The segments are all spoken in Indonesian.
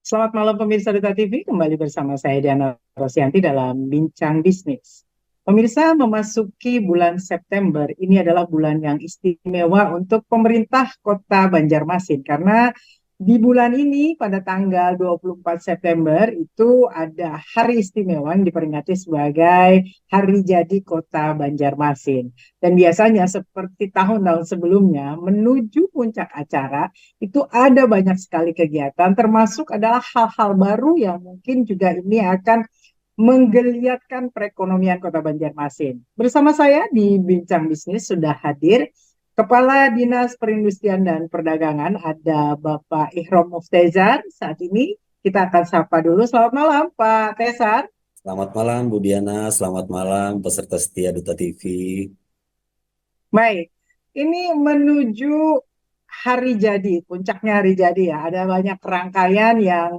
Selamat malam pemirsa Duta TV, kembali bersama saya Diana Rosianti dalam Bincang Bisnis. Pemirsa, memasuki bulan September, ini adalah bulan yang istimewa untuk pemerintah Kota Banjarmasin karena di bulan ini pada tanggal 24 September itu ada hari istimewa yang diperingati sebagai Hari Jadi Kota Banjarmasin. Dan biasanya seperti tahun-tahun sebelumnya menuju puncak acara itu ada banyak sekali kegiatan, termasuk adalah hal-hal baru yang mungkin juga ini akan menggeliatkan perekonomian Kota Banjarmasin. Bersama saya di Bincang Bisnis sudah hadir Kepala Dinas Perindustrian dan Perdagangan, ada Bapak Ihrom Muftezar. Saat ini kita akan sapa dulu. Selamat malam, Pak Tesar. Selamat malam Bu Diana, selamat malam peserta setia Duta TV. Baik, ini menuju hari jadi, puncaknya hari jadi ya. Ada banyak rangkaian yang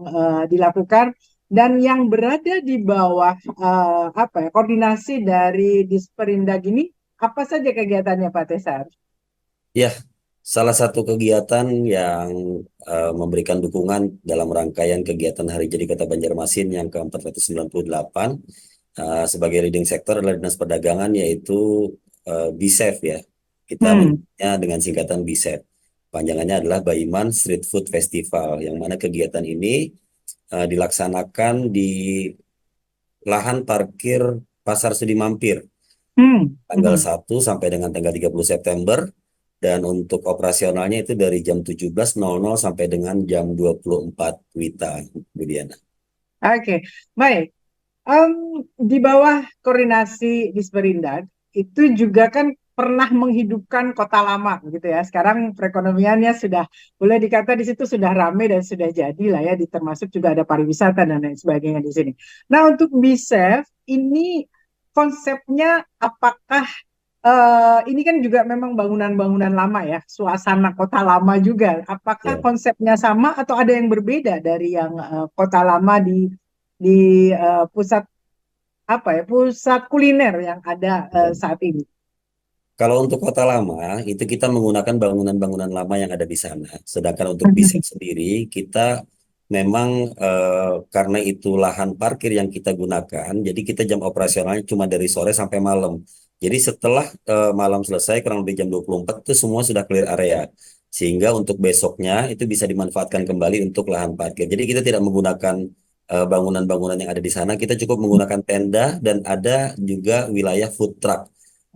dilakukan dan yang berada di bawah apa ya, koordinasi dari Disperindag ini, apa saja kegiatannya Pak Tesar? Ya, salah satu kegiatan yang memberikan dukungan dalam rangkaian kegiatan Hari Jadi Kota Banjarmasin yang ke-498 sebagai leading sector adalah Dinas Perdagangan yaitu BISEF ya. Kita Hmm, menyebutnya dengan singkatan BISEF. Panjangannya adalah Baiman Street Food Festival yang mana kegiatan ini dilaksanakan di lahan parkir Pasar Sudi Mampir tanggal hmm. 1 sampai dengan tanggal 30 September dan untuk operasionalnya itu dari jam 17.00 sampai dengan jam 24 WITA, Bu Diana. Oke, baik. Em, di bawah koordinasi Disperindag itu juga kan pernah menghidupkan kota lama gitu ya. Sekarang perekonomiannya sudah boleh dikata di situ sudah ramai dan sudah jadi lah ya. Termasuk juga ada pariwisata dan lain sebagainya di sini. Nah untuk BISEF ini konsepnya apakah ini kan juga memang bangunan-bangunan lama ya, suasana kota lama juga. Apakah Ya. konsepnya sama atau ada yang berbeda dari yang kota lama di pusat apa ya, pusat kuliner yang ada saat ini? Kalau untuk kota lama, itu kita menggunakan bangunan-bangunan lama yang ada di sana. Sedangkan untuk BISEP sendiri, kita memang karena itu lahan parkir yang kita gunakan, jadi kita jam operasionalnya cuma dari sore sampai malam. Jadi setelah malam selesai, kurang lebih jam 24 itu semua sudah clear area. Sehingga untuk besoknya itu bisa dimanfaatkan kembali untuk lahan parkir. Jadi kita tidak menggunakan bangunan-bangunan yang ada di sana, kita cukup menggunakan tenda dan ada juga wilayah food truck.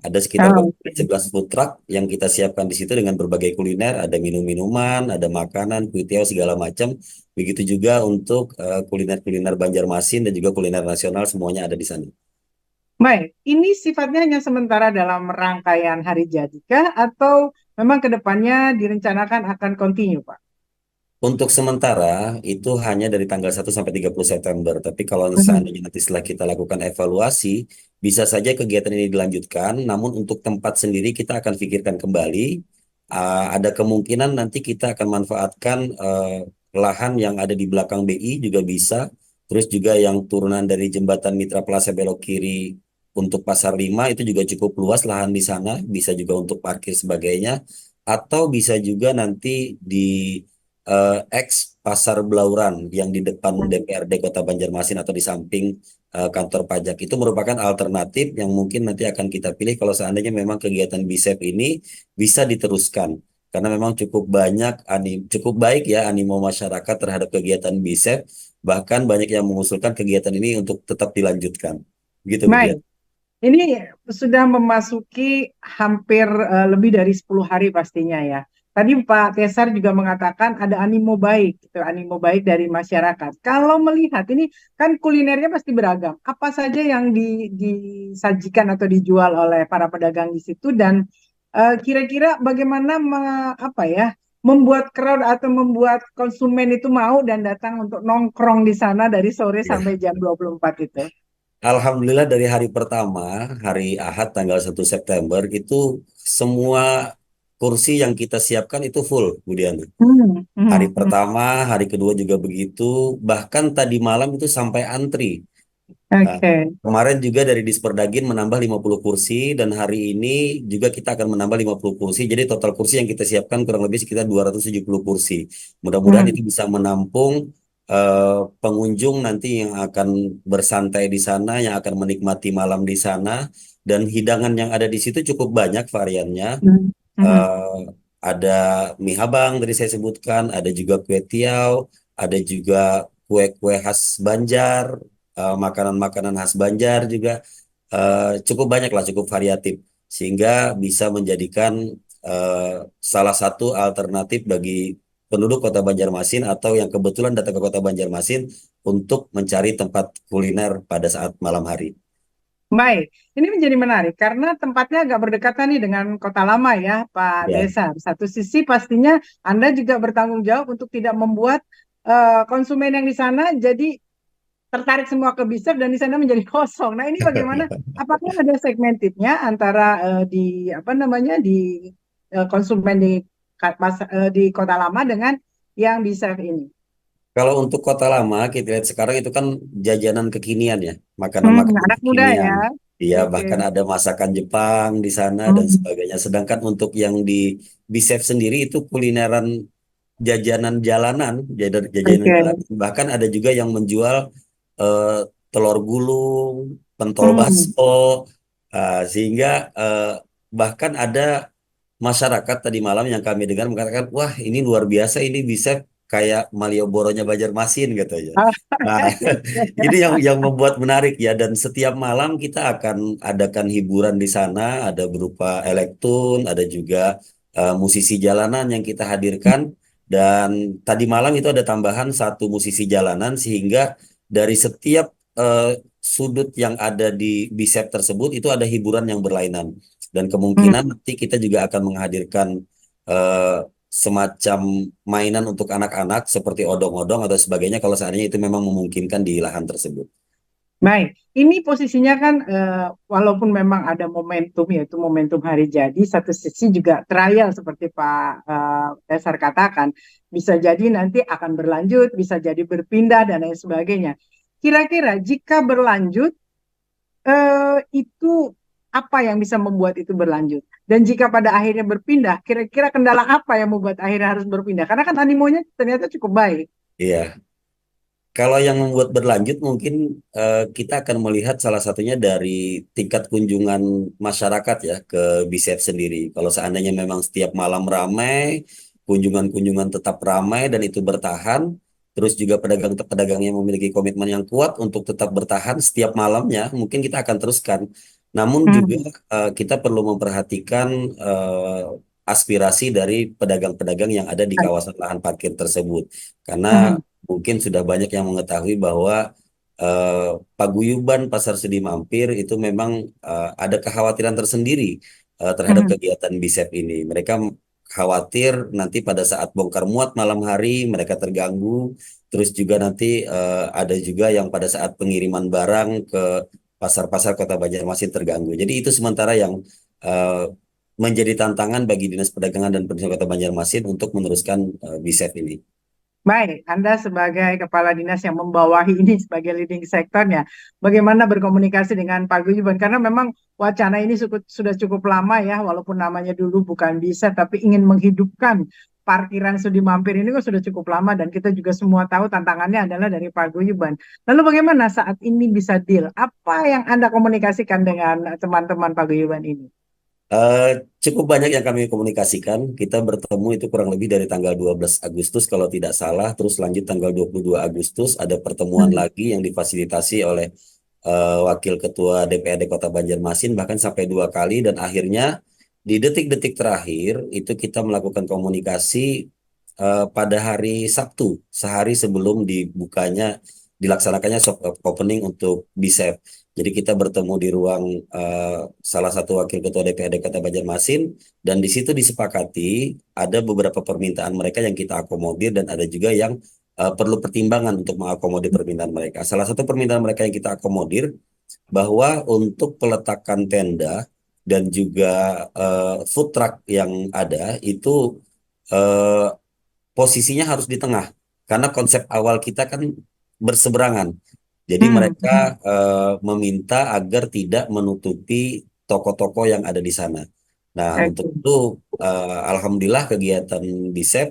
Ada sekitar Ah, kurang lebih oke. 11 food truck yang kita siapkan di situ dengan berbagai kuliner, ada minum-minuman, ada makanan, kuitiau segala macam. Begitu juga untuk kuliner-kuliner Banjarmasin dan juga kuliner nasional semuanya ada di sana. Baik, ini sifatnya hanya sementara dalam rangkaian hari jadi kah atau memang ke depannya direncanakan akan continue, Pak? Untuk sementara itu hanya dari tanggal 1 sampai 30 September. Tapi kalau Mhm. seandainya nanti setelah kita lakukan evaluasi, bisa saja kegiatan ini dilanjutkan. Namun untuk tempat sendiri kita akan pikirkan kembali. Ada kemungkinan nanti kita akan manfaatkan lahan yang ada di belakang BI juga bisa. Terus juga yang turunan dari jembatan Mitra Plaza belok kiri untuk Pasar 5 itu juga cukup luas lahan di sana. Bisa juga untuk parkir sebagainya. Atau bisa juga nanti di ex Pasar Belauran yang di depan DPRD Kota Banjarmasin atau di samping kantor pajak itu merupakan alternatif yang mungkin nanti akan kita pilih kalau seandainya memang kegiatan BISEP ini bisa diteruskan karena memang cukup banyak cukup baik ya animo masyarakat terhadap kegiatan BISEP, bahkan banyak yang mengusulkan kegiatan ini untuk tetap dilanjutkan gitu Bu Baik, Dian. ini sudah memasuki hampir lebih dari 10 hari pastinya ya. Tadi Pak Tesar juga mengatakan ada animo baik, gitu, animo baik dari masyarakat. Kalau melihat ini kan kulinernya pasti beragam. Apa saja yang disajikan atau dijual oleh para pedagang di situ dan kira-kira bagaimana apa ya membuat crowd atau membuat konsumen itu mau dan datang untuk nongkrong di sana dari sore Ya. sampai jam 24 itu. Alhamdulillah dari hari pertama, hari Ahad tanggal 1 September itu semua kursi yang kita siapkan itu full, Bu Diana. Hmm, Hari hmm, hmm. pertama, hari kedua juga begitu. Bahkan tadi malam itu sampai antri. Nah, Oke. kemarin juga dari Disperdagin menambah 50 kursi dan hari ini juga kita akan menambah 50 kursi. Jadi total kursi yang kita siapkan kurang lebih sekitar 270 kursi. Mudah-mudahan Hmm. itu bisa menampung pengunjung nanti yang akan bersantai di sana, yang akan menikmati malam di sana, dan hidangan yang ada di situ cukup banyak variannya. Hmm. Mhm. Eh, ada mie habang tadi saya sebutkan, ada juga kue tiaw, ada juga kue-kue khas Banjar, makanan-makanan khas Banjar juga cukup banyak lah, cukup variatif, sehingga bisa menjadikan eh, salah satu alternatif bagi penduduk Kota Banjarmasin atau yang kebetulan datang ke Kota Banjarmasin untuk mencari tempat kuliner pada saat malam hari. Baik, ini menjadi menarik karena tempatnya agak berdekatan nih dengan Kota Lama ya, Pak Ya. Besar. Satu sisi pastinya Anda juga bertanggung jawab untuk tidak membuat konsumen yang di sana jadi tertarik semua ke Bicep dan di sana menjadi kosong. Nah, ini bagaimana? Apakah ada segmentednya antara di apa namanya di konsumen di di Kota Lama dengan yang Bicep ini? Kalau untuk Kota Lama, kita lihat sekarang itu kan jajanan kekinian ya, makanan-makanan Anak muda kekinian. ya. Iya, Oke. bahkan ada masakan Jepang di sana dan Hmm, sebagainya. Sedangkan untuk yang di Bicep sendiri itu kulineran jajanan jalanan, jajanan oke. jalanan. Bahkan ada juga yang menjual eh, telur gulung, pentol Hmm. bakso, sehingga eh, bahkan ada masyarakat tadi malam yang kami dengar mengatakan, wah ini luar biasa, ini bisa kayak Malioboro-nya Banjarmasin katanya. Nah, ini yang membuat menarik ya. Dan setiap malam kita akan adakan hiburan di sana, ada berupa elektron, ada juga musisi jalanan yang kita hadirkan. Dan tadi malam itu ada tambahan satu musisi jalanan sehingga dari setiap eh, sudut yang ada di Bicep tersebut itu ada hiburan yang berlainan. Dan kemungkinan Hmm. nanti kita juga akan menghadirkan eh, semacam mainan untuk anak-anak seperti odong-odong atau sebagainya kalau seandainya itu memang memungkinkan di lahan tersebut. Baik, ini posisinya kan walaupun memang ada momentum yaitu momentum hari jadi, satu sisi juga trial seperti Pak Tesar katakan, bisa jadi nanti akan berlanjut, bisa jadi berpindah dan lain sebagainya. Kira-kira jika berlanjut itu apa yang bisa membuat itu berlanjut? Dan jika pada akhirnya berpindah, kira-kira kendala apa yang membuat akhirnya harus berpindah? Karena kan animonya ternyata cukup baik. Iya, kalau yang membuat berlanjut mungkin kita akan melihat salah satunya dari tingkat kunjungan masyarakat ya ke Bicep sendiri. Kalau seandainya memang setiap malam ramai, kunjungan-kunjungan tetap ramai dan itu bertahan, terus juga pedagang-pedagang yang memiliki komitmen yang kuat untuk tetap bertahan setiap malamnya, mungkin kita akan teruskan. Namun juga Hmm. kita perlu memperhatikan aspirasi dari pedagang-pedagang yang ada di kawasan lahan parkir tersebut. Karena Hmm. mungkin sudah banyak yang mengetahui bahwa eh, paguyuban Pasar Sedi Mampir itu memang ada kekhawatiran tersendiri terhadap Hmm. kegiatan Bicep ini. Mereka khawatir nanti pada saat bongkar muat malam hari mereka terganggu. Terus juga nanti ada juga yang pada saat pengiriman barang ke pasar-pasar Kota Banjarmasin terganggu. Jadi itu sementara yang eh, menjadi tantangan bagi Dinas Perdagangan dan Perindustrian Kota Banjarmasin untuk meneruskan Bicep ini. Baik, Anda sebagai kepala dinas yang membawahi ini sebagai leading sektornya, bagaimana berkomunikasi dengan Pak Guyuban? Karena memang wacana ini sudah cukup lama ya, walaupun namanya dulu bukan bisa, tapi ingin menghidupkan parkiran Sudi Mampir ini kan sudah cukup lama dan kita juga semua tahu tantangannya adalah dari Pak Guyuban. Lalu bagaimana saat ini bisa deal? Apa yang Anda komunikasikan dengan teman-teman Pak Guyuban ini? Eh, Cukup banyak yang kami komunikasikan. Kita bertemu itu kurang lebih dari tanggal 12 Agustus kalau tidak salah. Terus lanjut tanggal 22 Agustus ada pertemuan Hmm. lagi yang difasilitasi oleh Wakil Ketua DPRD Kota Banjarmasin bahkan sampai dua kali dan akhirnya di detik-detik terakhir itu kita melakukan komunikasi pada hari Sabtu sehari sebelum dilaksanakannya soft opening untuk Bicep. Jadi kita bertemu di ruang eh, salah satu wakil ketua DPRD Kota Banjarmasin dan di situ disepakati ada beberapa permintaan mereka yang kita akomodir dan ada juga yang perlu pertimbangan untuk mengakomodir permintaan mereka. Salah satu permintaan mereka yang kita akomodir bahwa untuk peletakan tenda dan juga food truck yang ada itu eh, posisinya harus di tengah karena konsep awal kita kan berseberangan. Jadi Hmm. mereka meminta agar tidak menutupi toko-toko yang ada di sana. Nah, untuk Oke. itu alhamdulillah kegiatan BISEP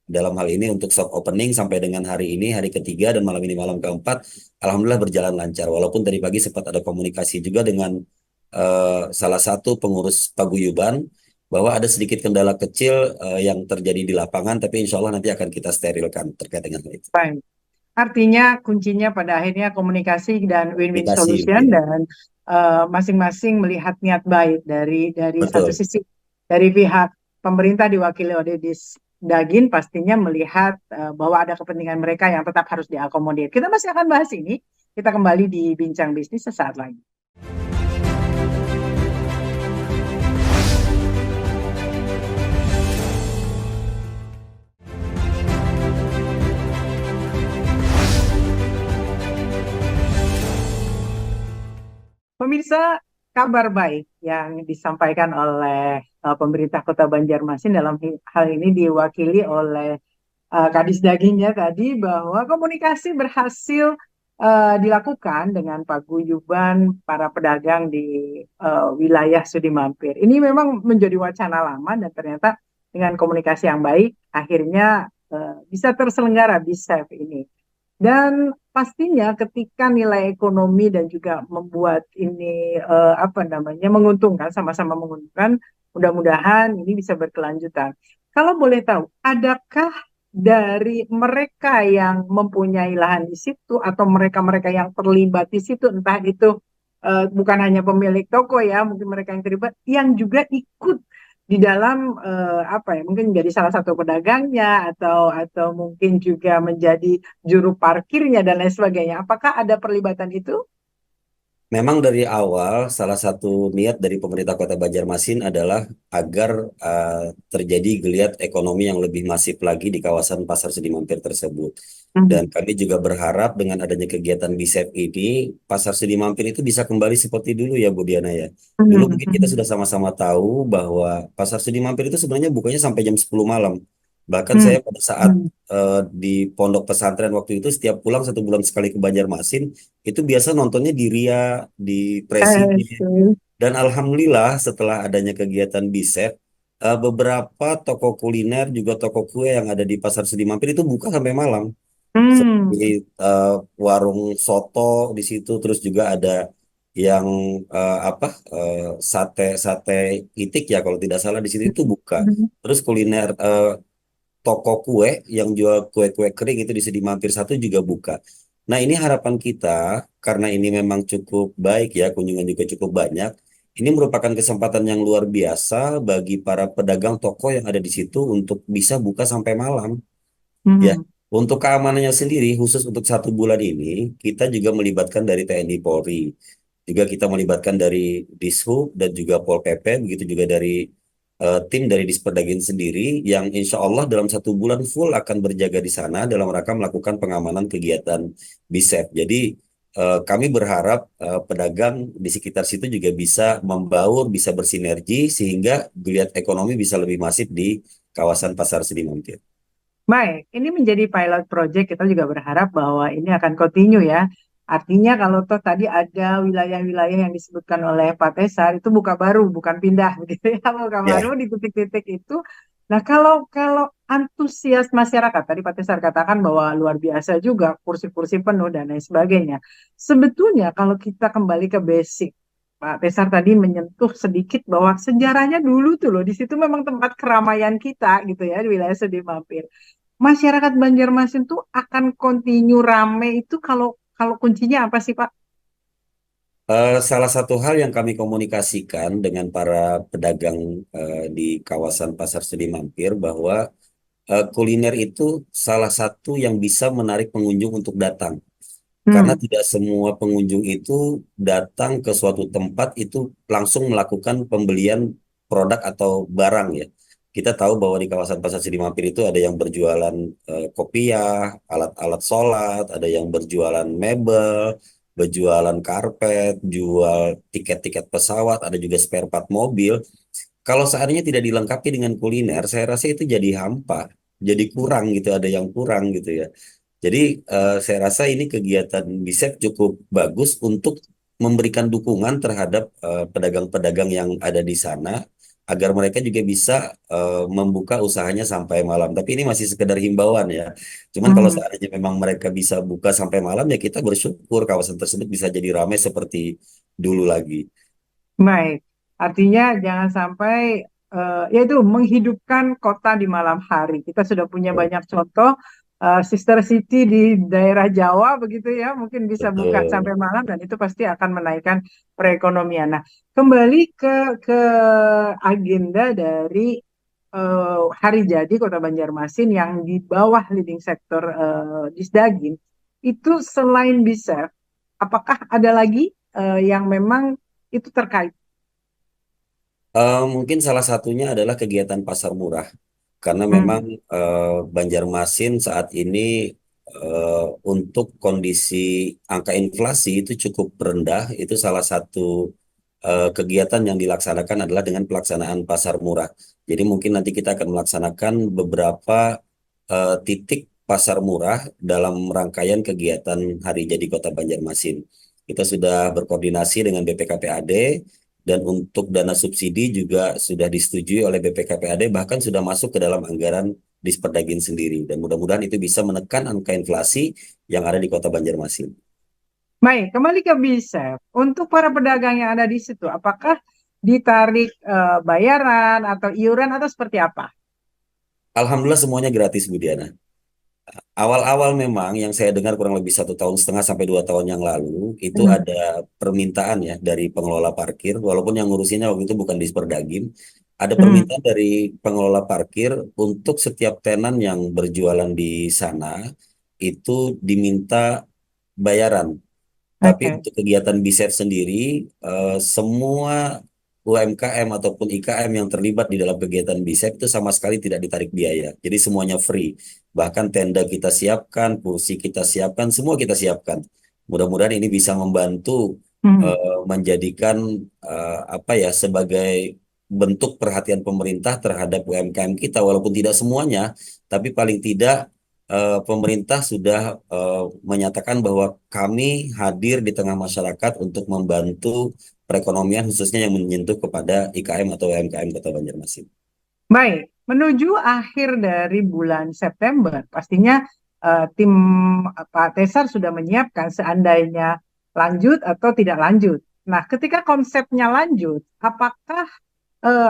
dalam hal ini untuk soft opening sampai dengan hari ini, hari ketiga dan malam ini malam keempat, alhamdulillah berjalan lancar. Walaupun tadi pagi sempat ada komunikasi juga dengan salah satu pengurus paguyuban bahwa ada sedikit kendala kecil yang terjadi di lapangan, tapi insya Allah nanti akan kita sterilkan terkait dengan hal itu. Baik. Artinya kuncinya pada akhirnya komunikasi dan win-win Komunikasi, solution ya. dan masing-masing melihat niat baik dari satu Betul. sisi dari pihak pemerintah diwakili oleh Dagin pastinya melihat bahwa ada kepentingan mereka yang tetap harus diakomodir. Kita masih akan bahas ini. Kita kembali di Bincang Bisnis sesaat lagi. Pemirsa, kabar baik yang disampaikan oleh pemerintah Kota Banjarmasin dalam hal ini diwakili oleh Kadis Dagingnya tadi bahwa komunikasi berhasil dilakukan dengan paguyuban para pedagang di wilayah Sudi Mampir. Ini memang menjadi wacana lama dan ternyata dengan komunikasi yang baik akhirnya bisa terselenggara BISEF ini. Dan pastinya ketika nilai ekonomi dan juga membuat ini apa namanya menguntungkan, sama-sama menguntungkan, mudah-mudahan ini bisa berkelanjutan. Kalau boleh tahu, adakah dari mereka yang mempunyai lahan di situ atau mereka-mereka yang terlibat di situ, entah itu bukan hanya pemilik toko ya, mungkin mereka yang terlibat, yang juga ikut di dalam apa ya, mungkin menjadi salah satu pedagangnya atau mungkin juga menjadi juru parkirnya dan lain sebagainya. Apakah ada perlibatan itu? Memang dari awal salah satu niat dari pemerintah Kota Banjarmasin adalah agar terjadi geliat ekonomi yang lebih masif lagi di kawasan Pasar Sedi Mampir tersebut. Dan Hmm. kami juga berharap dengan adanya kegiatan BISEP ini, Pasar Sedi Mampir itu bisa kembali seperti dulu ya Bu Diana ya. Dulu Hmm. mungkin kita Hmm. sudah sama-sama tahu bahwa Pasar Sedi Mampir itu sebenarnya bukanya sampai jam 10 malam. Bahkan Hmm. saya pada saat Hmm. di pondok pesantren waktu itu setiap pulang 1 bulan sekali ke Banjarmasin, itu biasa nontonnya di Ria, di Presiden. See. Dan alhamdulillah setelah adanya kegiatan BISEP, beberapa toko kuliner juga toko kue yang ada di Pasar Sedi Mampir itu buka sampai malam. Seperti Hmm. eh, warung soto di situ, terus juga ada yang apa sate sate itik ya kalau tidak salah di situ itu buka. Hmm. Terus kuliner toko kue yang jual kue-kue kering itu di Sedi Mampir satu juga buka. Nah, ini harapan kita karena ini memang cukup baik ya, kunjungan juga cukup banyak. Ini merupakan kesempatan yang luar biasa bagi para pedagang toko yang ada di situ untuk bisa buka sampai malam. Ya, Hmm. untuk keamanannya sendiri, khusus untuk 1 bulan ini, kita juga melibatkan dari TNI Polri. Juga kita melibatkan dari Dishub dan juga Pol PP, begitu juga dari tim dari Disperdagin sendiri, yang insya Allah dalam 1 bulan full akan berjaga di sana dalam rangka melakukan pengamanan kegiatan BISEP. Jadi kami berharap pedagang di sekitar situ juga bisa membaur, bisa bersinergi, sehingga geliat ekonomi bisa lebih masif di kawasan Pasar Sedi Mampir. Baik, ini menjadi pilot project. Kita juga berharap bahwa ini akan continue ya. Artinya kalau toh tadi ada wilayah-wilayah yang disebutkan oleh Pak Tesar itu buka baru, bukan pindah begitu ya, buka baru Ya. di titik-titik itu. Nah, kalau kalau antusias masyarakat tadi Pak Tesar katakan bahwa luar biasa juga kursi-kursi penuh dan lain sebagainya. Sebetulnya kalau kita kembali ke basic, Pak Tesar tadi menyentuh sedikit bahwa sejarahnya dulu tuh loh di situ memang tempat keramaian kita gitu ya di wilayah Sedi Mampir. Masyarakat Banjarmasin tuh akan continue rame itu kalau kalau kuncinya apa sih Pak? Salah satu hal yang kami komunikasikan dengan para pedagang di kawasan Pasar Sedi Mampir bahwa kuliner itu salah satu yang bisa menarik pengunjung untuk datang. Karena Hmm. tidak semua pengunjung itu datang ke suatu tempat itu langsung melakukan pembelian produk atau barang ya. Kita tahu bahwa di kawasan Pasar Sedi Mampir itu ada yang berjualan kopiah, alat-alat sholat, ada yang berjualan mebel, berjualan karpet, jual tiket-tiket pesawat, ada juga spare part mobil. Kalau seandainya tidak dilengkapi dengan kuliner, saya rasa itu jadi hampa, jadi kurang gitu, ada yang kurang gitu ya. Jadi saya rasa ini kegiatan BISEP cukup bagus untuk memberikan dukungan terhadap pedagang-pedagang yang ada di sana agar mereka juga bisa membuka usahanya sampai malam. Tapi ini masih sekedar himbauan ya. Cuman kalau Hmm, seandainya memang mereka bisa buka sampai malam ya kita bersyukur kawasan tersebut bisa jadi ramai seperti dulu lagi. baik. Artinya jangan sampai yaitu menghidupkan kota di malam hari. Kita sudah punya banyak contoh sister city di daerah Jawa begitu ya, mungkin bisa buka sampai Betul. malam dan itu pasti akan menaikkan perekonomian. Nah, kembali ke agenda dari hari jadi Kota Banjarmasin yang di bawah leading sektor Disdagin itu selain bisa, apakah ada lagi yang memang itu terkait? Mungkin salah satunya adalah kegiatan pasar murah, karena memang Hmm, Banjarmasin saat ini untuk kondisi angka inflasi itu cukup rendah. Itu salah satu kegiatan yang dilaksanakan adalah dengan pelaksanaan pasar murah. Jadi mungkin nanti kita akan melaksanakan beberapa titik pasar murah dalam rangkaian kegiatan Hari Jadi Kota Banjarmasin. Kita sudah berkoordinasi dengan BPKPAD dan untuk dana subsidi juga sudah disetujui oleh BPKPAD bahkan sudah masuk ke dalam anggaran Disperdagin sendiri dan mudah-mudahan itu bisa menekan angka inflasi yang ada di Kota Banjarmasin. baik, kembali ke Bisep. Untuk para pedagang yang ada di situ, apakah ditarik bayaran atau iuran atau seperti apa? Alhamdulillah semuanya gratis Bu Diana. Awal-awal memang yang saya dengar kurang lebih 1,5 tahun sampai 2 tahun yang lalu itu Hmm, ada permintaan ya dari pengelola parkir, walaupun yang ngurusinnya waktu itu bukan Disperdagin, ada hmm, permintaan dari pengelola parkir untuk setiap tenan yang berjualan di sana itu diminta bayaran. Tapi oke. untuk kegiatan BISEF sendiri, semua UMKM ataupun IKM yang terlibat di dalam kegiatan BISEF itu sama sekali tidak ditarik biaya. Jadi semuanya free. Bahkan tenda kita siapkan, kursi kita siapkan, semua kita siapkan. Mudah-mudahan ini bisa membantu Hmm, menjadikan apa ya sebagai bentuk perhatian pemerintah terhadap UMKM kita, walaupun tidak semuanya, tapi paling tidak pemerintah sudah menyatakan bahwa kami hadir di tengah masyarakat untuk membantu perekonomian khususnya yang menyentuh kepada IKM atau UMKM Kota Banjarmasin. baik, menuju akhir dari bulan September, pastinya tim Pak Tesar sudah menyiapkan seandainya lanjut atau tidak lanjut. Nah, ketika konsepnya lanjut, apakah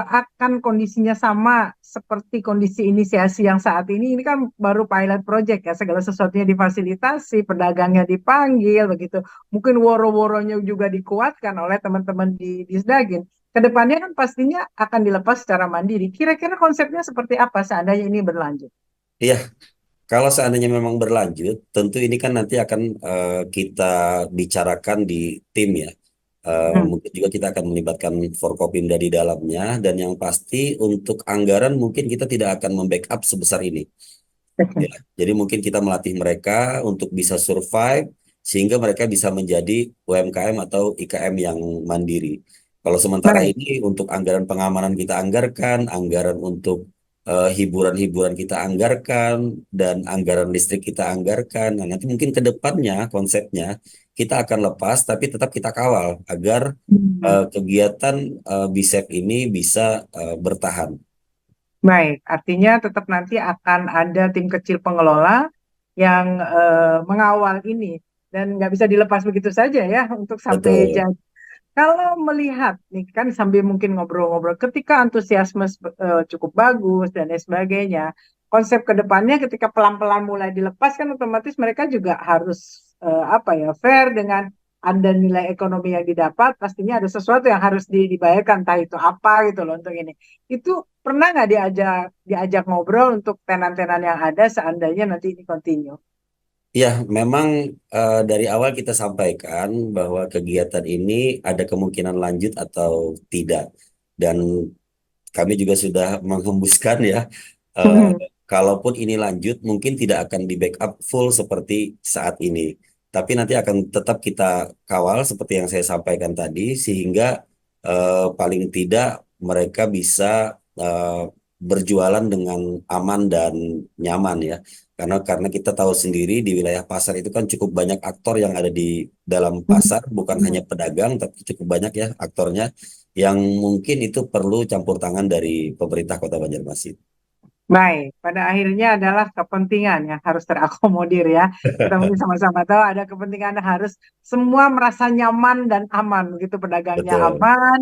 akan kondisinya sama seperti kondisi inisiasi yang saat ini? Ini kan baru pilot project ya, segala sesuatunya difasilitasi, pedagangnya dipanggil, begitu. Mungkin woro-woronya juga dikuatkan oleh teman-teman di Disdagin. Kedepannya kan pastinya akan dilepas secara mandiri. Kira-kira konsepnya seperti apa seandainya ini berlanjut? Iya, kalau seandainya memang berlanjut, tentu ini kan nanti akan kita bicarakan di tim ya. Hmm. Mungkin juga kita akan melibatkan Forkopimda di dalamnya dan yang pasti untuk anggaran mungkin kita tidak akan membackup sebesar ini. Ya, jadi mungkin kita melatih mereka untuk bisa survive sehingga mereka bisa menjadi UMKM atau IKM yang mandiri. Kalau sementara Baik. ini untuk anggaran pengamanan kita anggarkan, anggaran untuk hiburan-hiburan kita anggarkan, dan anggaran listrik kita anggarkan. Nah, nanti mungkin ke depannya konsepnya kita akan lepas, tapi tetap kita kawal agar Hmm. kegiatan BISEF ini bisa bertahan. Baik, artinya tetap nanti akan ada tim kecil pengelola yang mengawal ini dan nggak bisa dilepas begitu saja ya untuk sampai Betul, jadi. Kalau melihat nih kan sambil mungkin ngobrol-ngobrol, ketika antusiasme cukup bagus dan lain sebagainya, konsep kedepannya ketika pelan-pelan mulai dilepas kan otomatis mereka juga harus apa ya fair dengan ada nilai ekonomi yang didapat, pastinya ada sesuatu yang harus dibayarkan, entah itu apa gitu loh untuk ini. Itu pernah nggak diajak diajak ngobrol untuk tenan-tenan yang ada seandainya nanti ini continue? ya, memang dari awal kita sampaikan bahwa kegiatan ini ada kemungkinan lanjut atau tidak. Dan kami juga sudah menghembuskan ya, eh, kalaupun ini lanjut, mungkin tidak akan di backup full seperti saat ini. Tapi nanti akan tetap kita kawal seperti yang saya sampaikan tadi, sehingga paling tidak mereka bisa eh, berjualan dengan aman dan nyaman ya. Karena kita tahu sendiri di wilayah pasar itu kan cukup banyak aktor yang ada di dalam pasar, bukan hanya pedagang, tapi cukup banyak ya aktornya. yang mungkin itu perlu campur tangan dari pemerintah Kota Banjarmasin. Baik, pada akhirnya adalah kepentingan yang harus terakomodir ya. Kita mungkin sama-sama tahu ada kepentingan yang harus semua merasa nyaman dan aman, begitu pedagangnya Betul, aman.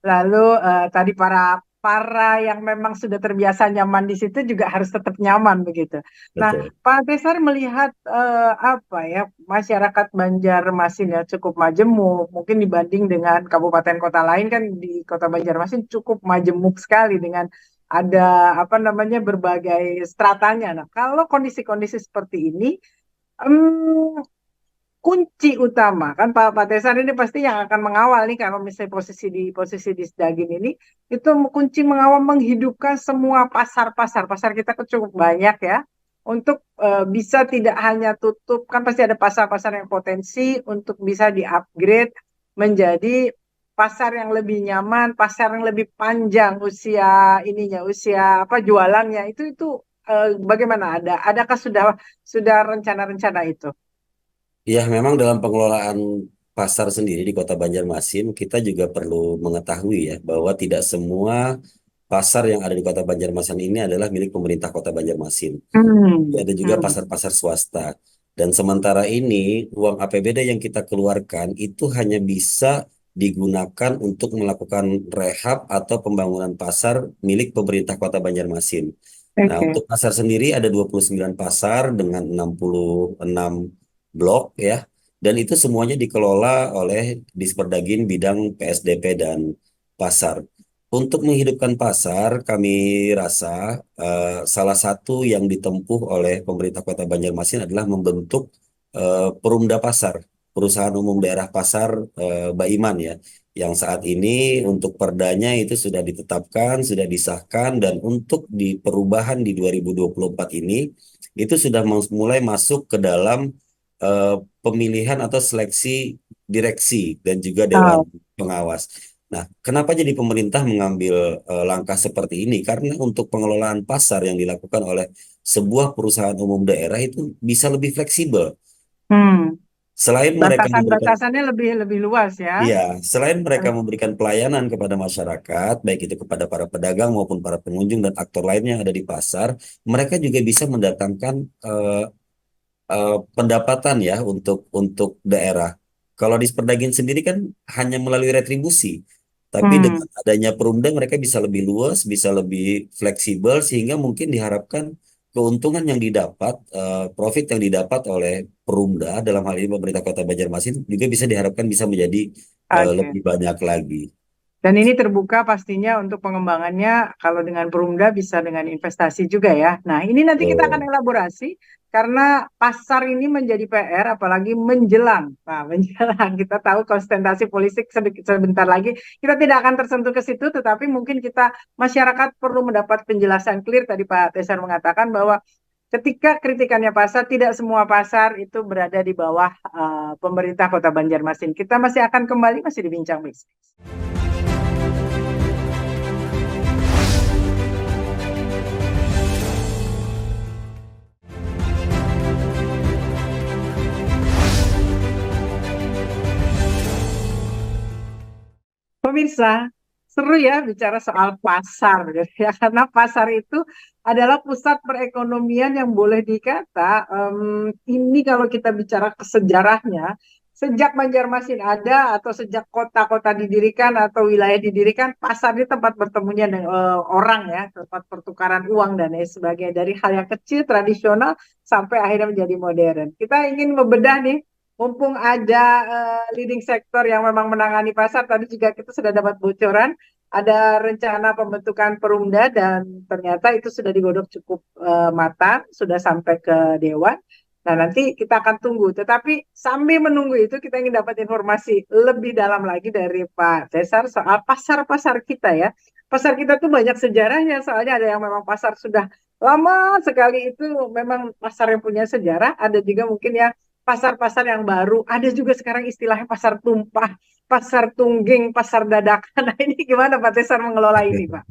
Lalu tadi para para yang memang sudah terbiasa nyaman di situ juga harus tetap nyaman begitu. Nah, betul. Pak Tesar melihat apa ya masyarakat Banjarmasin ya cukup majemuk, mungkin dibanding dengan kabupaten kota lain kan di Kota Banjarmasin cukup majemuk sekali dengan ada apa namanya berbagai stratanya. Nah, kalau kondisi-kondisi seperti ini, em, kunci utama kan Pak Tesan ini pasti yang akan mengawal nih kalau misalnya posisi di Sedagin ini itu kunci mengawal menghidupkan semua pasar-pasar. Pasar kita kan cukup banyak ya. Untuk bisa tidak hanya tutup kan pasti ada pasar-pasar yang potensi untuk bisa di-upgrade menjadi pasar yang lebih nyaman, pasar yang lebih panjang usia apa jualannya itu bagaimana adakah sudah rencana-rencana itu? Ya, memang dalam pengelolaan pasar sendiri di Kota Banjarmasin, kita juga perlu mengetahui ya bahwa tidak semua pasar yang ada di Kota Banjarmasin ini adalah milik pemerintah Kota Banjarmasin. Hmm, Ada juga hmm. pasar-pasar swasta. Dan sementara ini, uang APBD yang kita keluarkan itu hanya bisa digunakan untuk melakukan rehab atau pembangunan pasar milik pemerintah Kota Banjarmasin. Nah, Oke. untuk pasar sendiri ada 29 pasar dengan 66 blok ya. Dan itu semuanya dikelola oleh Disperdagin bidang PSDP dan pasar. Untuk menghidupkan pasar, kami rasa salah satu yang ditempuh oleh pemerintah Kota Banjarmasin adalah membentuk Perumda Pasar, Perusahaan Umum Daerah Pasar Baiman ya, yang saat ini untuk perdanya itu sudah ditetapkan, sudah disahkan, dan untuk di perubahan di 2024 ini itu sudah mulai masuk ke dalam eh, pemilihan atau seleksi direksi dan juga dewan Oh, pengawas. Nah, kenapa jadi pemerintah mengambil langkah seperti ini? Karena untuk pengelolaan pasar yang dilakukan oleh sebuah perusahaan umum daerah itu bisa lebih fleksibel. hmm. Selain mereka memberikan, Batasan-batasannya lebih lebih luas ya. iya, selain mereka memberikan pelayanan kepada masyarakat, baik itu kepada para pedagang maupun para pengunjung dan aktor lainnya yang ada di pasar, mereka juga bisa mendatangkan pendapatan ya untuk daerah. Kalau di Sperdagin sendiri kan hanya melalui retribusi, tapi Hmm. dengan adanya Perumda mereka bisa lebih luas, bisa lebih fleksibel sehingga mungkin diharapkan keuntungan yang didapat, profit yang didapat oleh Perumda dalam hal ini pemerintah Kota Banjarmasin juga bisa diharapkan bisa menjadi Oke. lebih banyak lagi. Dan ini terbuka pastinya untuk pengembangannya kalau dengan Perumda bisa dengan investasi juga ya. Nah, ini nanti kita akan Betul. elaborasi karena pasar ini menjadi PR apalagi menjelang. Nah, menjelang kita tahu konsentrasi politik sebentar lagi kita tidak akan tersentuh ke situ tetapi mungkin kita masyarakat perlu mendapat penjelasan clear tadi Pak Tesar mengatakan bahwa ketika kritikannya pasar, tidak semua pasar itu berada di bawah pemerintah Kota Banjarmasin. Kita masih akan kembali, masih dibincang bisnis. Pemirsa, seru ya bicara soal pasar gitu ya karena pasar itu adalah pusat perekonomian yang boleh dikata ini kalau kita bicara ke sejarahnya sejak Banjarmasin ada atau sejak kota-kota didirikan atau wilayah didirikan pasar ini tempat bertemunya dengan orang ya tempat pertukaran uang dan lain sebagainya dari hal yang kecil tradisional sampai akhirnya menjadi modern. Kita ingin membedah nih mumpung ada leading sektor yang memang menangani pasar, tadi juga kita sudah dapat bocoran, ada rencana pembentukan Perumda dan ternyata itu sudah digodok cukup matang, sudah sampai ke Dewan. Nah, nanti kita akan tunggu. Tetapi sambil menunggu itu kita ingin dapat informasi lebih dalam lagi dari Pak Cesar soal pasar-pasar kita ya. Pasar kita tuh banyak sejarahnya, soalnya ada yang memang pasar sudah lama sekali itu memang pasar yang punya sejarah, ada juga mungkin yang pasar-pasar yang baru. Ada juga sekarang istilahnya pasar tumpah, pasar tungging, pasar dadakan. Nah ini gimana Pak Tesar mengelola ini Pak?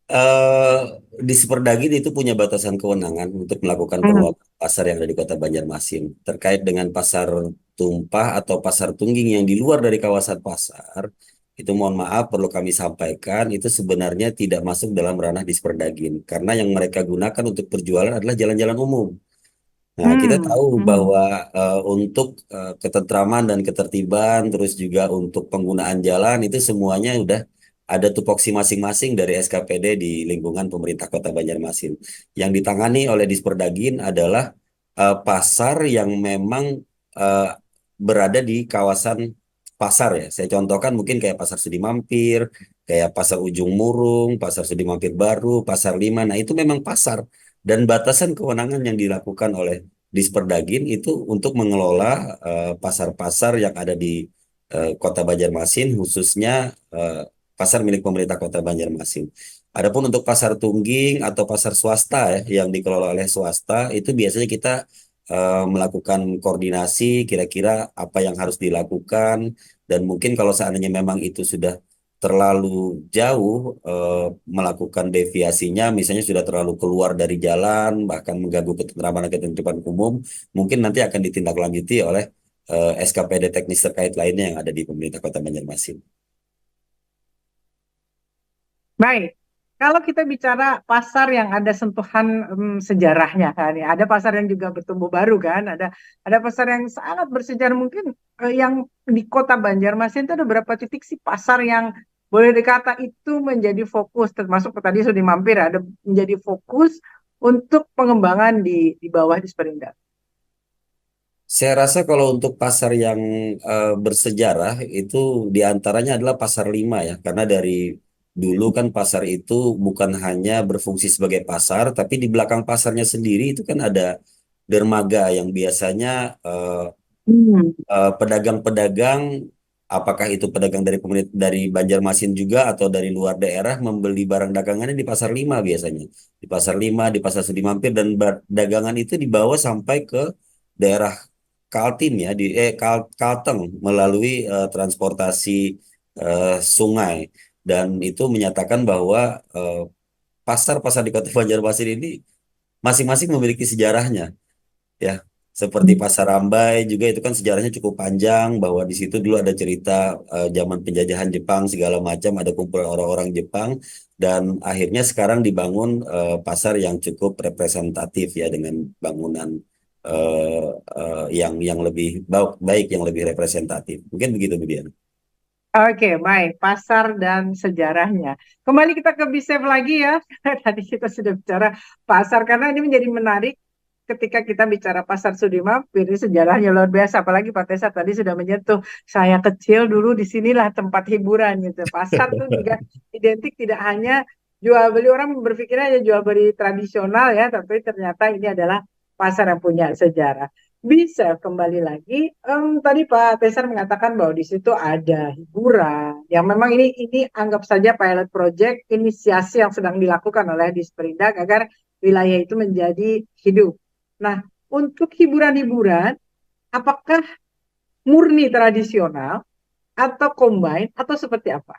eh di Superdagin itu punya batasan kewenangan untuk melakukan Hmm. pengelolaan pasar yang ada di Kota Banjarmasin. Terkait dengan pasar tumpah atau pasar tungging yang di luar dari kawasan pasar, itu mohon maaf perlu kami sampaikan itu sebenarnya tidak masuk dalam ranah Disperdagin karena yang mereka gunakan untuk perjualan adalah jalan-jalan umum. Nah, kita Hmm, tahu hmm. bahwa untuk ketentraman dan ketertiban, terus juga untuk penggunaan jalan itu semuanya udah ada tupoksi masing-masing dari SKPD di lingkungan pemerintah Kota Banjarmasin. Yang ditangani oleh Disperdagin adalah pasar yang memang eh, berada di kawasan pasar ya. Saya contohkan mungkin kayak Pasar Sudi Mampir, kayak Pasar Ujung Murung, Pasar Sudi Mampir Baru, Pasar Lima. Nah, itu memang pasar dan batasan kewenangan yang dilakukan oleh Disperdagin itu untuk mengelola pasar-pasar yang ada di Kota Banjarmasin, khususnya pasar milik pemerintah Kota Banjarmasin. Adapun untuk pasar tungging atau pasar swasta ya, yang dikelola oleh swasta, itu biasanya kita melakukan koordinasi kira-kira apa yang harus dilakukan, dan mungkin kalau seandainya memang itu sudah terlalu jauh melakukan deviasinya, misalnya sudah terlalu keluar dari jalan, bahkan mengganggu ketentraman dan ketertiban umum, mungkin nanti akan ditindaklanjuti oleh SKPD teknis terkait lainnya yang ada di pemerintah Kota Banjarmasin. Baik, kalau kita bicara pasar yang ada sentuhan sejarahnya kan ya, ada pasar yang juga bertumbuh baru kan, ada pasar yang sangat bersejarah mungkin yang di Kota Banjarmasin itu ada berapa titik sih pasar yang boleh dikata itu menjadi fokus, termasuk tadi sudah mampir ada menjadi fokus untuk pengembangan di bawah di Sperindak. Saya rasa kalau untuk pasar yang bersejarah itu diantaranya adalah Pasar Lima ya, karena dari dulu kan pasar itu bukan hanya berfungsi sebagai pasar, tapi di belakang pasarnya sendiri itu kan ada dermaga yang biasanya Hmm. pedagang-pedagang, apakah itu pedagang dari pemerintah dari Banjarmasin juga atau dari luar daerah membeli barang dagangannya di Pasar Lima biasanya, di Pasar Lima, di Pasar Sudi Mampir, dan dagangan itu dibawa sampai ke daerah Kaltim ya Kalteng melalui transportasi sungai, dan itu menyatakan bahwa eh, pasar-pasar di Kota Banjarmasin ini masing-masing memiliki sejarahnya ya, seperti Pasar Rambai juga itu kan sejarahnya cukup panjang bahwa di situ dulu ada cerita zaman penjajahan Jepang segala macam, ada kumpulan orang-orang Jepang, dan akhirnya sekarang dibangun pasar yang cukup representatif ya dengan bangunan eh, yang lebih baik yang lebih representatif, mungkin begitu Bu Dian. Oke, baik. Pasar dan sejarahnya. Kembali kita ke Bisef lagi ya. Tadi kita sudah bicara pasar, karena ini menjadi menarik ketika kita bicara pasar Sudirman. Ini sejarahnya luar biasa. Apalagi Pak Tesa tadi sudah menyentuh, saya kecil dulu di sinilah tempat hiburan gitu. Pasar tuh juga identik tidak hanya jual beli, orang berpikirnya hanya jual beli tradisional ya, tapi ternyata ini adalah pasar yang punya sejarah. Bisa kembali lagi. Tadi Pak Tesar mengatakan bahwa di situ ada hiburan. Yang memang ini anggap saja pilot project, inisiasi yang sedang dilakukan oleh Disperindak agar wilayah itu menjadi hidup. Nah, untuk hiburan-hiburan, apakah murni tradisional atau combine atau seperti apa?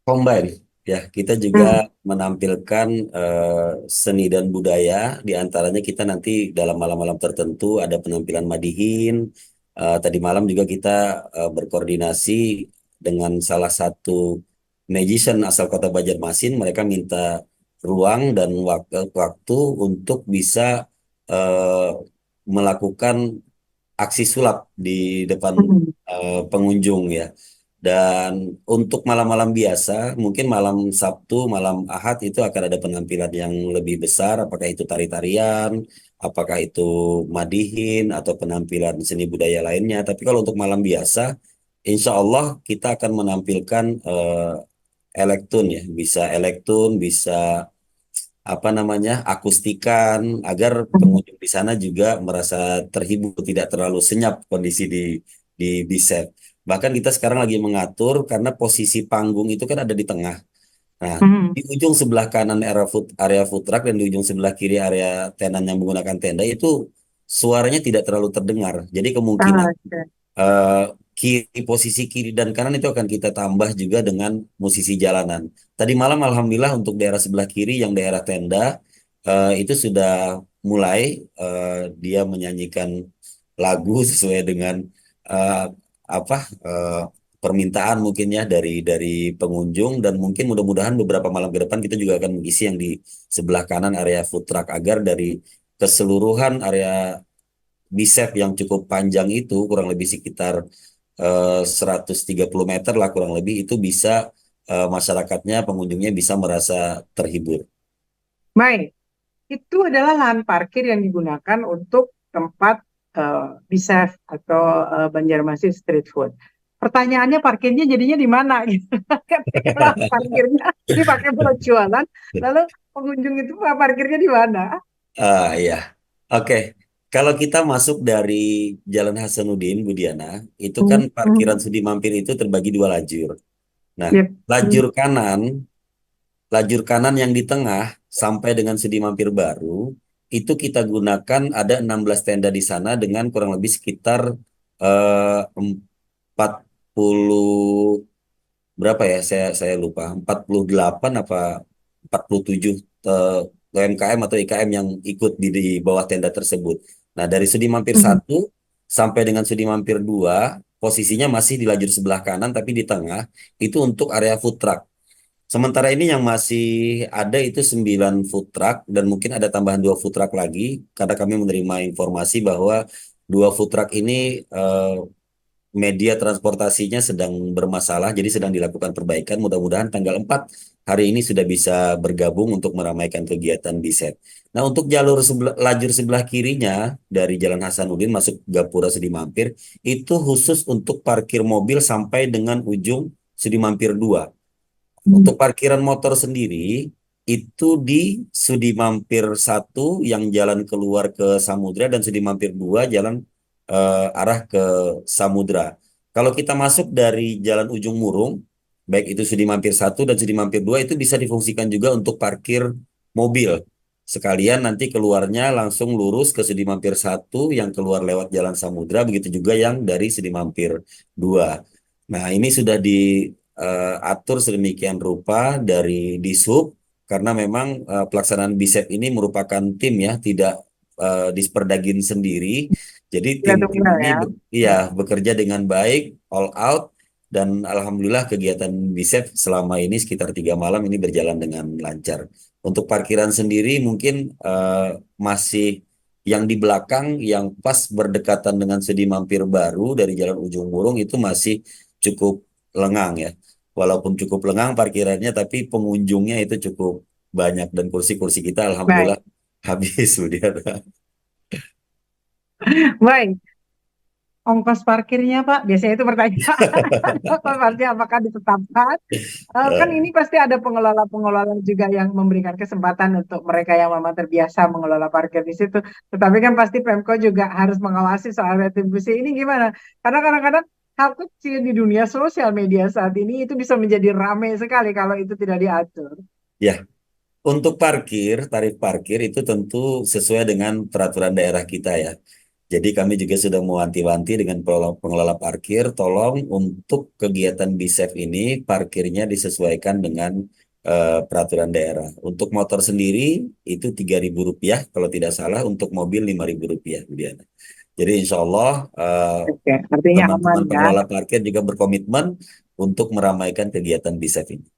Combine ya, kita juga Hmm. menampilkan seni dan budaya, di antaranya kita nanti dalam malam-malam tertentu ada penampilan Madihin. Tadi malam juga kita berkoordinasi dengan salah satu magician asal Kota Banjarmasin, mereka minta ruang dan waktu untuk bisa eh, melakukan aksi sulap di depan Hmm. pengunjung ya. Dan untuk malam-malam biasa, mungkin malam Sabtu, malam Ahad itu akan ada penampilan yang lebih besar, apakah itu tari-tarian, apakah itu madihin, atau penampilan seni budaya lainnya. Tapi kalau untuk malam biasa, insya Allah kita akan menampilkan elektron ya, bisa elektron, bisa apa namanya akustikan, agar pengunjung di sana juga merasa terhibur, tidak terlalu senyap kondisi di set. Bahkan kita sekarang lagi mengatur karena posisi panggung itu kan ada di tengah. Nah, Hmm. di ujung sebelah kanan area food truck dan di ujung sebelah kiri area tenan yang menggunakan tenda itu suaranya tidak terlalu terdengar. Jadi kemungkinan Ah, oke. eh, posisi kiri dan kanan itu akan kita tambah juga dengan musisi jalanan. Tadi malam alhamdulillah untuk daerah sebelah kiri yang daerah tenda itu sudah mulai dia menyanyikan lagu sesuai dengan eh, apa permintaan mungkin ya dari pengunjung, dan mungkin mudah-mudahan beberapa malam ke depan kita juga akan mengisi yang di sebelah kanan area food truck agar dari keseluruhan area Bicep yang cukup panjang itu kurang lebih sekitar 130 meter lah kurang lebih, itu bisa masyarakatnya, pengunjungnya bisa merasa terhibur. Baik, itu adalah lahan parkir yang digunakan untuk tempat Bisef atau Banjarmasin Street Food. Pertanyaannya parkirnya jadinya di mana gitu. Ketika lahan parkirnya dipakai buat jualan, lalu pengunjung itu parkirnya di mana? Iya, oke. Kalau kita masuk dari Jalan Hasanuddin, Bu Diana, itu kan Hmm, parkiran hmm, Sudi Mampir itu terbagi dua lajur. Nah, yep, hmm, lajur kanan, lajur kanan yang di tengah sampai dengan Sudi Mampir Baru, itu kita gunakan ada 16 tenda di sana dengan kurang lebih sekitar 40, berapa ya? Saya lupa. 48 apa 47 eh, UMKM atau IKM yang ikut di bawah tenda tersebut. Nah, dari Sudi Mampir hmm, 1 sampai dengan Sudi Mampir 2 posisinya masih di lajur sebelah kanan tapi di tengah itu untuk area food truck. Sementara ini yang masih ada itu 9 food truck dan mungkin ada tambahan 2 food truck lagi karena kami menerima informasi bahwa 2 food truck ini media transportasinya sedang bermasalah, jadi sedang dilakukan perbaikan. Mudah-mudahan tanggal 4 hari ini sudah bisa bergabung untuk meramaikan kegiatan di set. Nah, untuk lajur sebelah kirinya dari Jalan Hasanuddin masuk Gapura Sedi Mampir, itu khusus untuk parkir mobil sampai dengan ujung Sedi Mampir 2. hmm. Untuk parkiran motor sendiri, itu di Sudi Mampir 1 yang jalan keluar ke Samudra dan Sudi Mampir 2 jalan arah ke Samudra. Kalau kita masuk dari Jalan Ujung Murung, baik itu Sudi Mampir 1 dan Sudi Mampir 2 itu bisa difungsikan juga untuk parkir mobil. Sekalian nanti keluarnya langsung lurus ke Sudi Mampir 1 yang keluar lewat Jalan Samudra, begitu juga yang dari Sudi Mampir 2. Nah, ini sudah diatur sedemikian rupa dari Dishub karena memang pelaksanaan BISEP ini merupakan tim ya, tidak disperdagin sendiri. Jadi Ya, tim-tim tunggal ini ya. iya, bekerja dengan baik, all out, dan alhamdulillah kegiatan BISEP selama ini sekitar 3 malam ini berjalan dengan lancar. Untuk parkiran sendiri mungkin masih yang di belakang yang pas berdekatan dengan Sedi Mampir Baru dari Jalan Ujung Burung itu masih cukup lengang ya. Walaupun cukup lengang parkirannya, tapi pengunjungnya itu cukup banyak dan kursi-kursi kita Baik, alhamdulillah habis Bu Diana. baik. Ongkos parkirnya, Pak, biasanya itu pertanyaan. Ongkos parkir apakah ditetapkan? Kan Eh, ini pasti ada pengelola-pengelola juga yang memberikan kesempatan untuk mereka yang memang terbiasa mengelola parkir di situ. Tetapi kan pasti Pemko juga harus mengawasi soal retribusi ini gimana? Karena kadang-kadang hal kecil di dunia sosial media saat ini itu bisa menjadi ramai sekali kalau itu tidak diatur. Ya, untuk parkir, tarif parkir itu tentu sesuai dengan peraturan daerah kita ya. Jadi kami juga sudah mewanti-wanti dengan pengelola parkir, tolong untuk kegiatan BISEF ini parkirnya disesuaikan dengan peraturan daerah. Untuk motor sendiri itu Rp3.000 kalau tidak salah, untuk mobil Rp5.000, Bu Diana. Jadi insya Allah Oke, artinya aman teman-teman ya. pengelola parkir juga berkomitmen untuk meramaikan kegiatan BISEF ini.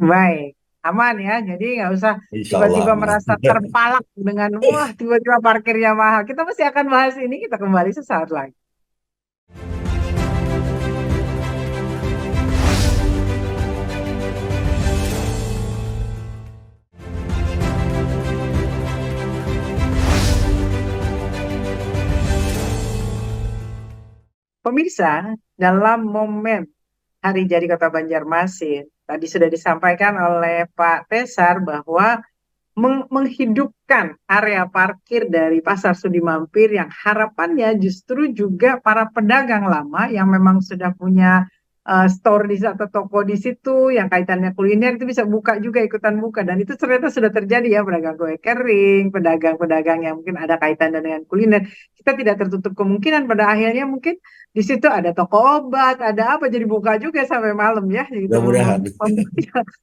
Baik, aman ya. Jadi nggak usah Insya Allah tiba-tiba aman. merasa terpalak dengan wah tiba-tiba parkirnya mahal. Kita masih akan bahas ini. Kita kembali sesaat lagi. Pemirsa, dalam momen Hari Jadi Kota Banjarmasin, tadi sudah disampaikan oleh Pak Tesar bahwa menghidupkan area parkir dari Pasar Sudi Mampir yang harapannya justru juga para pedagang lama yang memang sudah punya store di atau toko di situ yang kaitannya kuliner itu bisa buka juga ikutan buka dan itu ternyata sudah terjadi ya pedagang kue kering, pedagang-pedagang yang mungkin ada kaitannya dengan kuliner. Kita tidak tertutup kemungkinan pada akhirnya mungkin di situ ada toko obat, ada apa jadi buka juga sampai malam ya gitu Mudah-mudahan.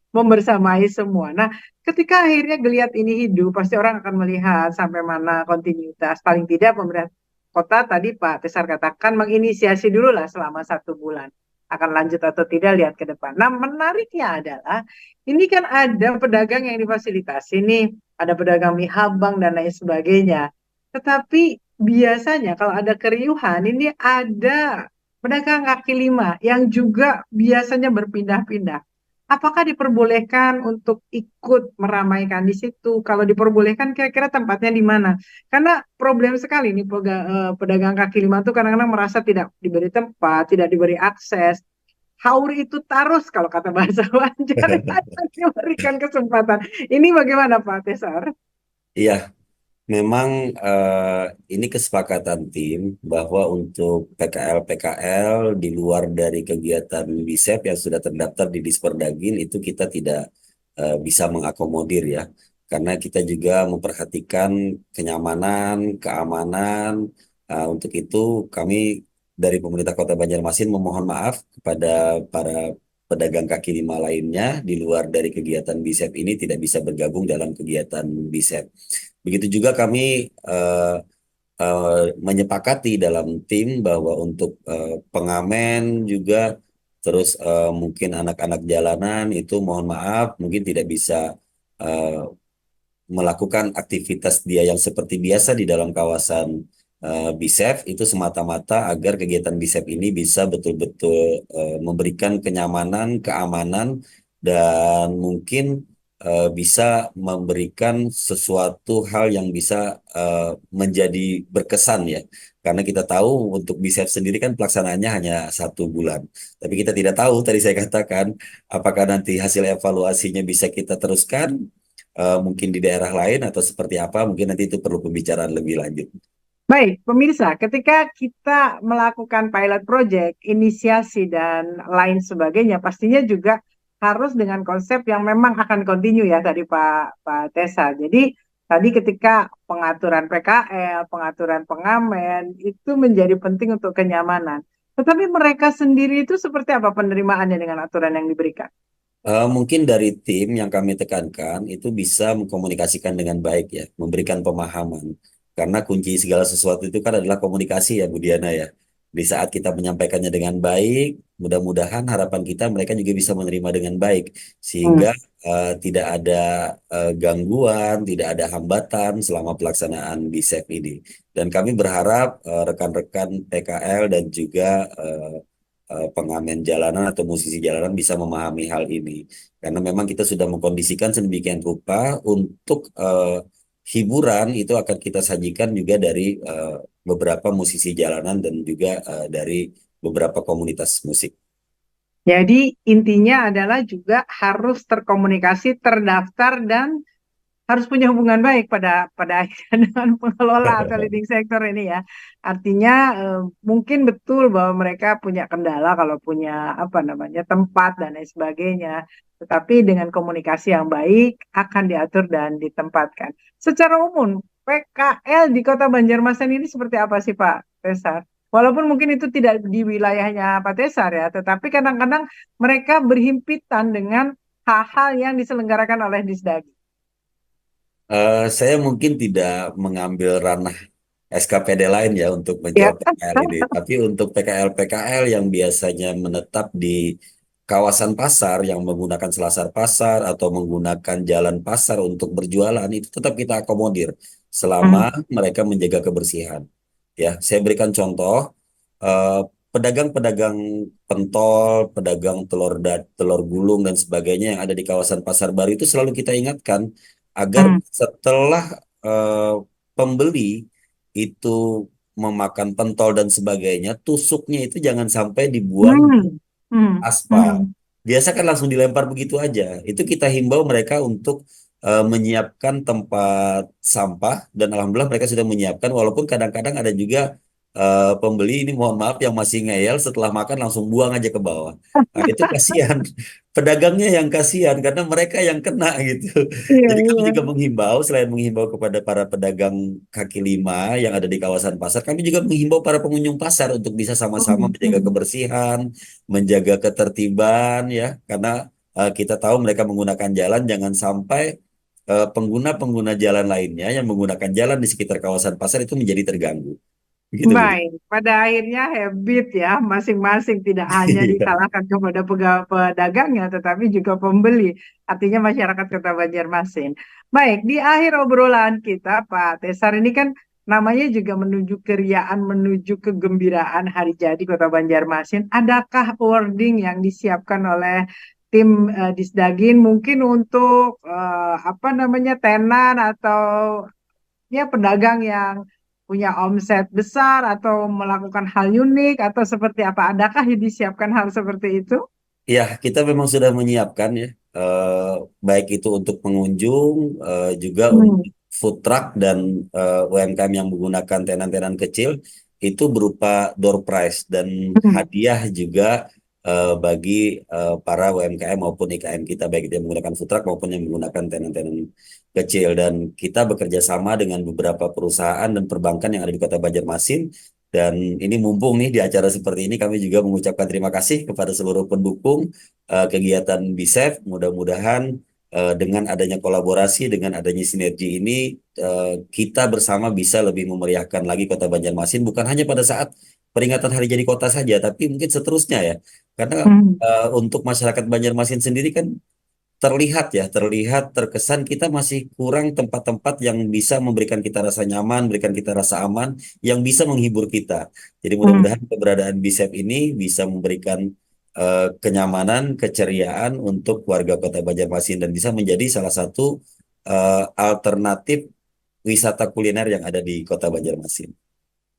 membersamai semua. Nah, ketika akhirnya geliat ini hidup, pasti orang akan melihat sampai mana kontinuitas. Paling tidak pemerintah kota tadi Pak Tesar katakan menginisiasi dulu lah selama 1 bulan. Akan lanjut atau tidak lihat ke depan. Nah menariknya adalah ini kan ada pedagang yang difasilitasi nih, ada pedagang mie habang dan lain sebagainya. Tetapi biasanya kalau ada keriuhan ini ada pedagang kaki lima yang juga biasanya berpindah-pindah. Apakah diperbolehkan untuk ikut meramaikan di situ? Kalau diperbolehkan, kira-kira tempatnya di mana? Karena problem sekali nih pedagang kaki lima tuh kadang-kadang merasa tidak diberi tempat, tidak diberi akses. Haur itu tarus kalau kata bahasa Banjar, hanya diberikan kesempatan. Ini bagaimana Pak Tesar? Iya, memang ini kesepakatan tim bahwa untuk PKL-PKL di luar dari kegiatan BISEP yang sudah terdaftar di Disperdagin itu kita tidak bisa mengakomodir ya. Karena kita juga memperhatikan kenyamanan, keamanan. Untuk itu kami dari pemerintah Kota Banjarmasin memohon maaf kepada para pedagang kaki lima lainnya di luar dari kegiatan BISEP ini tidak bisa bergabung dalam kegiatan BISEP. Begitu juga kami eh, menyepakati dalam tim bahwa untuk pengamen juga terus mungkin anak-anak jalanan itu mohon maaf mungkin tidak bisa eh, melakukan aktivitas dia yang seperti biasa di dalam kawasan BISEF itu semata-mata agar kegiatan BISEF ini bisa betul-betul memberikan kenyamanan, keamanan dan mungkin bisa memberikan sesuatu hal yang bisa menjadi berkesan ya. Karena kita tahu untuk BISEF sendiri kan pelaksanaannya hanya 1 bulan. Tapi kita tidak tahu tadi saya katakan apakah nanti hasil evaluasinya bisa kita teruskan mungkin di daerah lain atau seperti apa, mungkin nanti itu perlu pembicaraan lebih lanjut. Baik, pemirsa, ketika kita melakukan pilot project, inisiasi dan lain sebagainya, pastinya juga harus dengan konsep yang memang akan continue ya tadi Pak Tesa. Jadi tadi ketika pengaturan PKL, pengaturan pengamen itu menjadi penting untuk kenyamanan. Tetapi mereka sendiri itu seperti apa penerimaannya dengan aturan yang diberikan? Mungkin dari tim yang kami tekankan itu bisa mengkomunikasikan dengan baik ya, memberikan pemahaman. Karena kunci segala sesuatu itu kan adalah komunikasi ya Bu Diana ya. Di saat kita menyampaikannya dengan baik, mudah-mudahan harapan kita mereka juga bisa menerima dengan baik. Hmm. Sehingga tidak ada gangguan, tidak ada hambatan selama pelaksanaan BISEP ini. Dan kami berharap rekan-rekan PKL dan juga pengamen jalanan atau musisi jalanan bisa memahami hal ini. Karena memang kita sudah mengkondisikan sedemikian rupa untuk hiburan itu akan kita sajikan juga dari beberapa musisi jalanan dan juga dari beberapa komunitas musik. Jadi intinya adalah juga harus terkomunikasi, terdaftar dan harus punya hubungan baik pada akhirnya dengan pengelola atau leading sector ini ya. Artinya mungkin betul bahwa mereka punya kendala kalau punya apa namanya tempat dan lain sebagainya. Tetapi dengan komunikasi yang baik akan diatur dan ditempatkan. Secara umum PKL di Kota Banjarmasin ini seperti apa sih Pak Tesar? Walaupun mungkin itu tidak di wilayahnya Pak Tesar ya, tetapi kadang-kadang mereka berhimpitan dengan hal-hal yang diselenggarakan oleh Disdagri. Saya mungkin tidak mengambil ranah SKPD lain ya untuk Ya. menjawab PKL ini. Tapi untuk PKL-PKL yang biasanya menetap di kawasan pasar yang menggunakan selasar pasar atau menggunakan jalan pasar untuk berjualan itu tetap kita akomodir selama Hmm. mereka menjaga kebersihan. Ya, saya berikan contoh eh, pedagang-pedagang pentol, pedagang telur gulung dan sebagainya yang ada di kawasan Pasar Baru itu selalu kita ingatkan agar Hmm. setelah eh, pembeli itu memakan pentol dan sebagainya, tusuknya itu jangan sampai dibuang Hmm. Hmm. aspal. Hmm. Biasa kan langsung dilempar begitu aja. Itu kita himbau mereka untuk menyiapkan tempat sampah dan alhamdulillah mereka sudah menyiapkan walaupun kadang-kadang ada juga pembeli ini mohon maaf yang masih ngeyel setelah makan langsung buang aja ke bawah. Nah, itu kasihan. Pedagangnya yang kasihan karena mereka yang kena gitu. Iya, Jadi kami iya. juga menghimbau selain menghimbau kepada para pedagang kaki lima yang ada di kawasan pasar, kami juga menghimbau para pengunjung pasar untuk bisa sama-sama Hmm. menjaga Hmm. kebersihan, menjaga ketertiban ya karena kita tahu mereka menggunakan jalan jangan sampai pengguna-pengguna jalan lainnya yang menggunakan jalan di sekitar kawasan pasar itu menjadi terganggu. Gitu Bu. Baik, pada akhirnya habit ya masing-masing tidak hanya Iya. disalahkan kepada pedagangnya tetapi juga pembeli, artinya masyarakat Kota Banjarmasin. Baik, di akhir obrolan kita Pak Tesar ini kan namanya juga menuju keriaan, menuju kegembiraan hari jadi Kota Banjarmasin. Adakah wording yang disiapkan oleh tim Disdagin mungkin untuk apa namanya tenan atau ya pedagang yang punya omset besar atau melakukan hal unik atau seperti apa? Adakah disiapkan hal seperti itu? Ya, kita memang sudah menyiapkan ya, baik itu untuk pengunjung, juga Hmm. untuk food truck dan UMKM yang menggunakan tenan-tenan kecil, itu berupa door prize dan Hmm. hadiah juga bagi para UMKM maupun IKM kita, baik itu yang menggunakan food truck maupun yang menggunakan tenan-tenan kecil. Dan kita bekerja sama dengan beberapa perusahaan dan perbankan yang ada di Kota Banjarmasin, dan ini mumpung nih di acara seperti ini kami juga mengucapkan terima kasih kepada seluruh pendukung kegiatan BISEF. Mudah-mudahan dengan adanya kolaborasi, dengan adanya sinergi ini kita bersama bisa lebih memeriahkan lagi Kota Banjarmasin bukan hanya pada saat peringatan Hari Jadi Kota saja, tapi mungkin seterusnya ya. Karena Hmm. untuk masyarakat Banjarmasin sendiri kan terlihat ya, terlihat terkesan kita masih kurang tempat-tempat yang bisa memberikan kita rasa nyaman, memberikan kita rasa aman, yang bisa menghibur kita. Jadi Hmm. mudah-mudahan keberadaan BISEP ini bisa memberikan kenyamanan, keceriaan untuk warga Kota Banjarmasin dan bisa menjadi salah satu alternatif wisata kuliner yang ada di Kota Banjarmasin.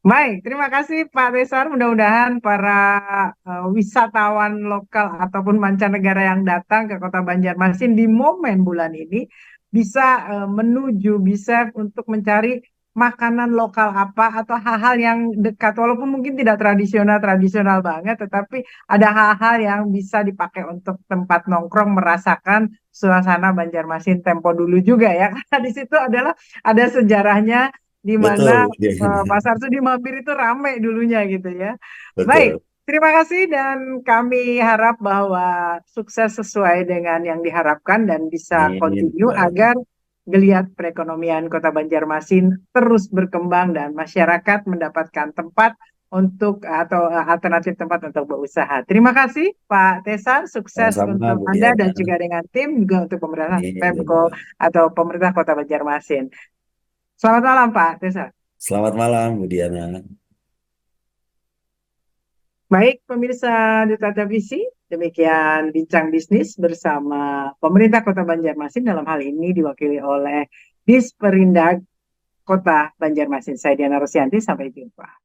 Baik, terima kasih Pak Desar. Mudah-mudahan para wisatawan lokal ataupun mancanegara yang datang ke Kota Banjarmasin di momen bulan ini bisa menuju, bisa untuk mencari makanan lokal apa atau hal-hal yang dekat, walaupun mungkin tidak tradisional-tradisional banget, tetapi ada hal-hal yang bisa dipakai untuk tempat nongkrong, merasakan suasana Banjarmasin tempo dulu juga ya, karena di situ adalah ada sejarahnya di mana Betul, pasar Sudi Mampir itu ramai dulunya gitu ya. Baik, betul. terima kasih dan kami harap bahwa sukses sesuai dengan yang diharapkan dan bisa Amin. continue agar geliat perekonomian Kota Banjarmasin terus berkembang dan masyarakat mendapatkan tempat untuk atau alternatif tempat untuk berusaha. Terima kasih Pak Tesar, sukses Sama-sama, untuk Bu Anda dan Diana. juga dengan tim juga untuk pemerintah Pemko Amin. atau pemerintah Kota Banjarmasin. Selamat malam Pak Tesar. Selamat malam, Bu Diana. Baik, pemirsa Duta Televisi, demikian bincang bisnis bersama pemerintah Kota Banjarmasin dalam hal ini diwakili oleh Disperindag Kota Banjarmasin. Saya Diana Rosianti, sampai jumpa.